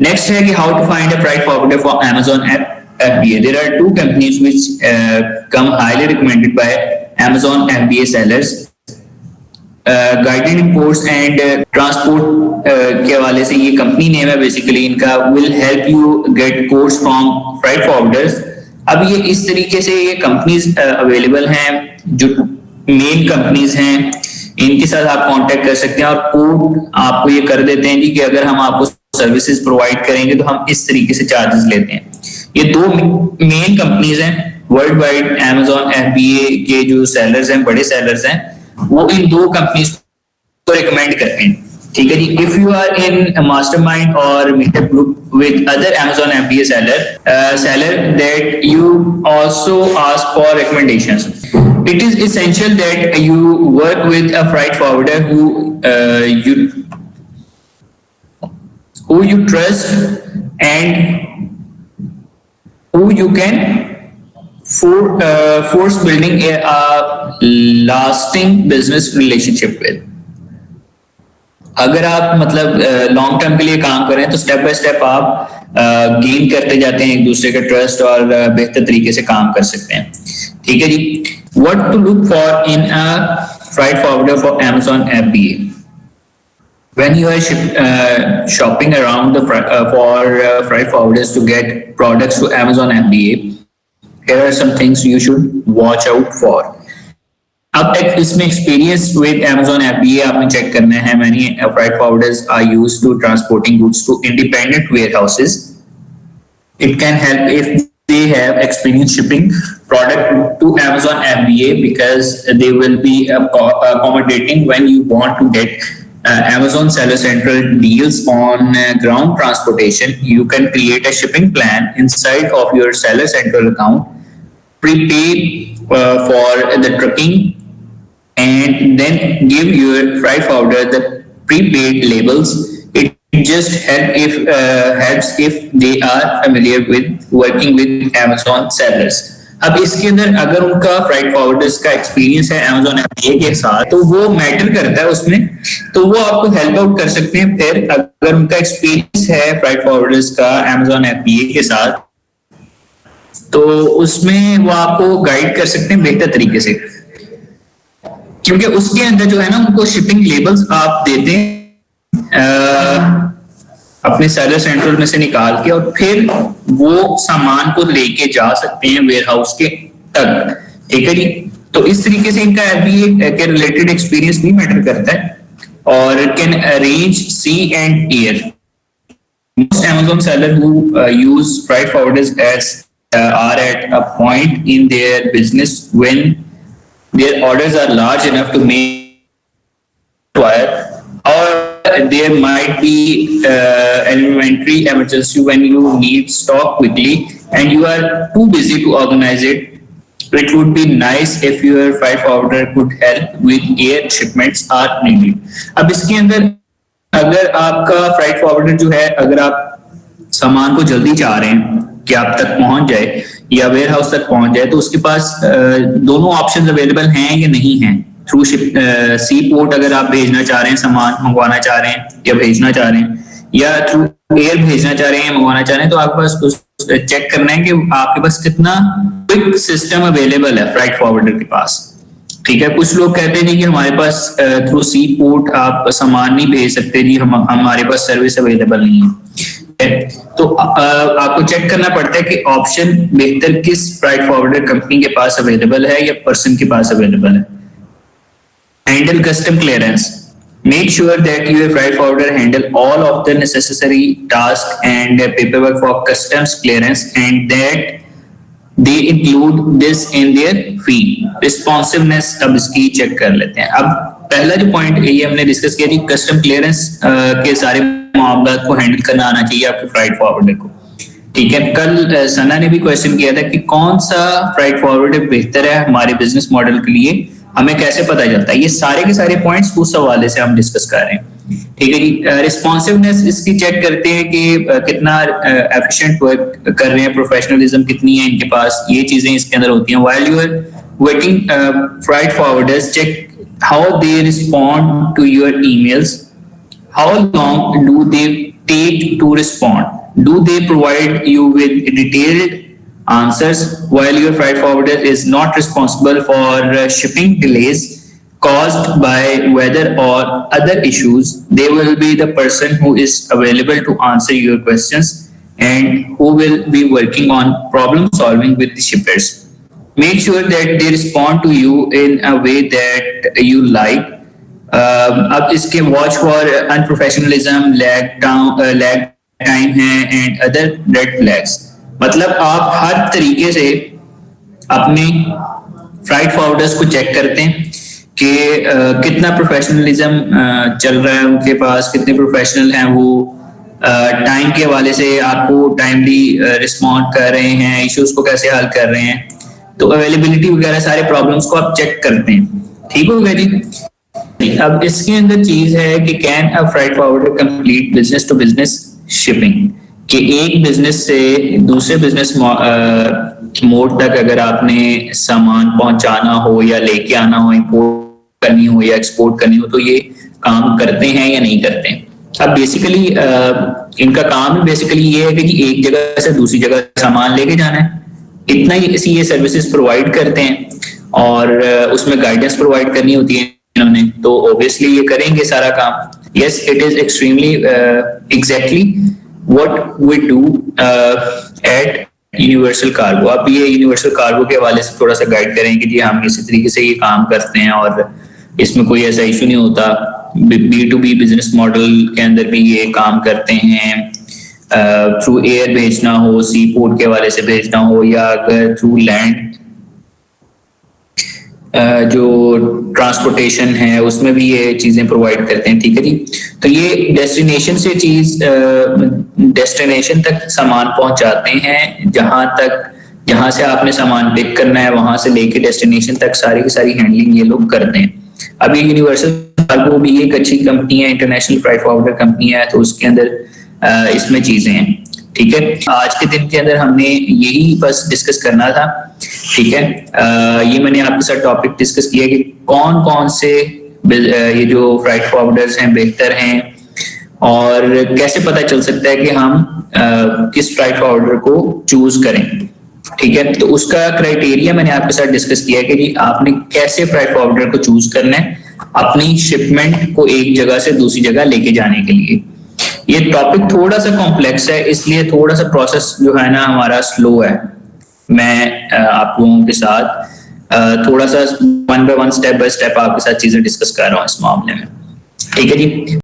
Next है कि how to find a freight forwarder for Amazon FBA. There are two companies which come highly recommended by Amazon FBA sellers. Guided imports and transport के हवाले से ये company name है basically इनका. Will help you get quotes from freight forwarders. अब ये इस तरीके से ये कंपनीज अवेलेबल हैं, जो मेन कंपनीज हैं, इनके साथ आप कांटेक्ट कर सकते हैं और कोड आपको ये कर देते हैं जी कि अगर हम आपको सर्विसेज प्रोवाइड करेंगे तो हम इस तरीके से चार्जेस लेते हैं. ये दो मेन कंपनीज हैं वर्ल्ड वाइड. Amazon FBA के जो सेलर्स हैं, बड़े सेलर्स हैं, वो इन दो कंपनीज को रिकमेंड करते हैं. ठीक है जी. If you are in mastermind और meetup group with other Amazon FBA seller that you also ask for recommendations. It is essential that you work with a freight forwarder who you trust and who you can force building a lasting business relationship with. अगर आप मतलब long term के लिए काम कर रहे हैं तो स्टेप बाय स्टेप आप गेन करते जाते हैं एक दूसरे का ट्रस्ट और बेहतर तरीके से काम कर सकते हैं. ठीक है जी. What to look for in a freight forwarder for Amazon FBA? When you are shopping around for freight forwarders to get products to Amazon FBA, here are some things you should watch out for. अब तक इसमें experience with Amazon FBA आपने check करना है. Many freight forwarders are used to transporting goods to independent warehouses. It can help if they have experience shipping product to Amazon FBA because they will be accommodating when you want to get Amazon Seller Central deals on ground transportation. You can create a shipping plan inside of your Seller Central account, prepay for the trucking, and then give your freight forwarder the prepaid labels. It just helps if they are familiar with working with Amazon sellers. अब इसके अंदर अगर उनका freight forwarders का experience है Amazon FBA के साथ तो वो मैटर करता है उसमें, तो वो आपको हेल्प आउट कर सकते हैं. फिर अगर उनका एक्सपीरियंस है फ्राइट फॉरवर्डर्स का Amazon FBA के साथ तो उसमें वो आपको गाइड कर सकते हैं बेहतर तरीके से, क्योंकि उसके अंदर जो है ना उनको शिपिंग लेबल्स आप देते हैं अपने सेलर सेंट्रल में से निकाल के और फिर वो सामान को लेके जा सकते हैं वेयर हाउस के तक. ठीक है जी. तो इस तरीके से इनका FBA के रिलेटेड एक्सपीरियंस भी मैटर करता है और can arrange sea and air. Most Amazon sellers who use freight forwarders are at a point in their business when their orders are large enough to make or there might be an inventory emergency when you need stock quickly and you are too busy to organize it. It would be nice if your freight forwarder could help with air shipments are needed. अब इसके अंदर अगर आपका freight forwarder जो है, अगर आप सामान को जल्दी चाह रहे हैं कि आप तक पहुंच जाए या वेयर हाउस तक पहुंच जाए, तो उसके पास दोनों ऑप्शंस अवेलेबल हैं या नहीं हैं. थ्रू सी पोर्ट अगर आप भेजना चाह रहे हैं, सामान मंगवाना चाह रहे हैं या भेजना चाह रहे हैं, या थ्रू एयर भेजना चाह रहे हैं, मंगवाना चाह रहे हैं, तो आपके पास उस चेक करना है कि आपके पास कितना क्विक सिस्टम अवेलेबल है फ्राइट फॉरवर्डर के पास. ठीक है. कुछ लोग कहते हैं कि हमारे पास थ्रू सी पोर्ट आप सामान नहीं भेज सकते जी, हमारे पास सर्विस अवेलेबल नहीं है. तो आपको चेक करना पड़ता है कि ऑप्शन बेहतर किस फ्राइट फॉरवर्डर कंपनी के पास अवेलेबल है या पर्सन के पास अवेलेबल है. Handle custom clearance. Make sure that your freight forwarder handle all of the necessary tasks and paperwork for customs clearance and that they include this in their fee. Responsiveness अब इसकी check कर लेते हैं. अब पहला जो point ये हमने डिस्कस किया थी, कस्टम क्लियरेंस के सारे मामला को हैंडल करना आना चाहिए आपके फ्राइट फॉरवर्डर को. ठीक है. कल सना ने भी क्वेश्चन किया था कि कौन सा फ्राइट फॉरवर्डर बेहतर है हमारे बिजनेस मॉडल के लिए, हमें कैसे पता चलता है. ये सारे के सारे पॉइंट्स उस हवाले से हम डिस्कस कर रहे हैं. ठीक है जी. रिस्पॉन्सिवनेस इसकी चेक करते हैं कि कितना एफिशिएंट वर्क कर रहे हैं, प्रोफेशनलिज्म कितनी है इनके पास, ये चीजें इसके अंदर होती हैं. While you are waiting freight forwarders, check how they respond to your emails, how long do they take to respond? Do they provide you with detailed answers? While your freight forwarder is not responsible for shipping delays caused by weather or other issues, they will be the person who is available to answer your questions and who will be working on problem solving with the shippers. Make sure that they respond to you in a way that you like. अब इसके watch for unprofessionalism, lag time है and other red flags. मतलब आप हर तरीके से अपने freight forwarders को check करते हैं कि कितना प्रोफेशनलिज्म चल रहा है उनके पास, कितने प्रोफेशनल हैं वो, टाइम के हवाले से आपको टाइमली रिस्पॉन्ड कर रहे हैं, इश्यूज को कैसे हल कर रहे हैं, तो अवेलेबिलिटी वगैरह सारे प्रॉब्लम्स को आप चेक करते हैं। ठीक हो गया जी। अब इसके अंदर चीज है कि can a freight forwarder complete business to business shipping, कि एक बिजनेस से दूसरे बिजनेस मोड तक अगर आपने सामान पहुंचाना हो या लेके आना हो, इंपोर्ट करनी हो या एक्सपोर्ट करनी हो, तो ये काम करते हैं या नहीं करते हैं। अब बेसिकली इनका काम बेसिकली ये है कि एक जगह से दूसरी जगह सामान लेके जाना है, इतना ही इसी ये सर्विसेज प्रोवाइड करते हैं और उसमें गाइडेंस प्रोवाइड करनी होती है इन्होंने, तो ऑब्वियसली ये करेंगे सारा काम। Yes, it is extremely exactly what we do at Universal Cargo. आप ये यूनिवर्सल कार्गो के हवाले से थोड़ा सा गाइड करें कि जी हम इसी तरीके से ये काम करते हैं और इसमें कोई ऐसा इशू नहीं होता। B2B बिजनेस मॉडल के अंदर भी ये काम करते हैं, थ्रू एयर भेजना हो, सी पोर्ट के हवाले से भेजना हो, या अगर थ्रू लैंड जो ट्रांसपोर्टेशन है उसमें भी ये चीजें प्रोवाइड करते हैं। ठीक है जी। तो ये डेस्टिनेशन से डेस्टिनेशन तक सामान पहुंचाते हैं, जहां से आपने सामान पिक करना है वहां से लेके डेस्टिनेशन तक सारी की सारी हैंडलिंग ये लोग करते हैं। अब ये यूनिवर्सल कार्गो भी एक अच्छी कंपनी है, इंटरनेशनल फ्राइट फॉरवर्डर कंपनी है, तो उसके अंदर इसमें चीजें हैं। ठीक है, आज के दिन के अंदर हमने यही बस डिस्कस करना था। ठीक है, ये मैंने आपके साथ टॉपिक डिस्कस किया कि कौन कौन से ये जो फ्राइट फॉरवर्डर्स हैं बेहतर हैं और कैसे पता चल सकता है कि हम किस फ्राइट फॉरवर्डर को चूज करें। ठीक है, तो उसका क्राइटेरिया मैंने आपके साथ डिस्कस किया कि जी आपने कैसे फ्राइट फॉरवर्डर को चूज करना है अपनी शिपमेंट को एक जगह से दूसरी जगह लेके जाने के लिए। ये टॉपिक थोड़ा सा कॉम्प्लेक्स है, इसलिए थोड़ा सा प्रोसेस जो है ना हमारा स्लो है। मैं आप लोगों के साथ थोड़ा सा one by one, step by step आपके साथ चीजें डिस्कस कर रहा हूँ इस मामले में। ठीक है जी।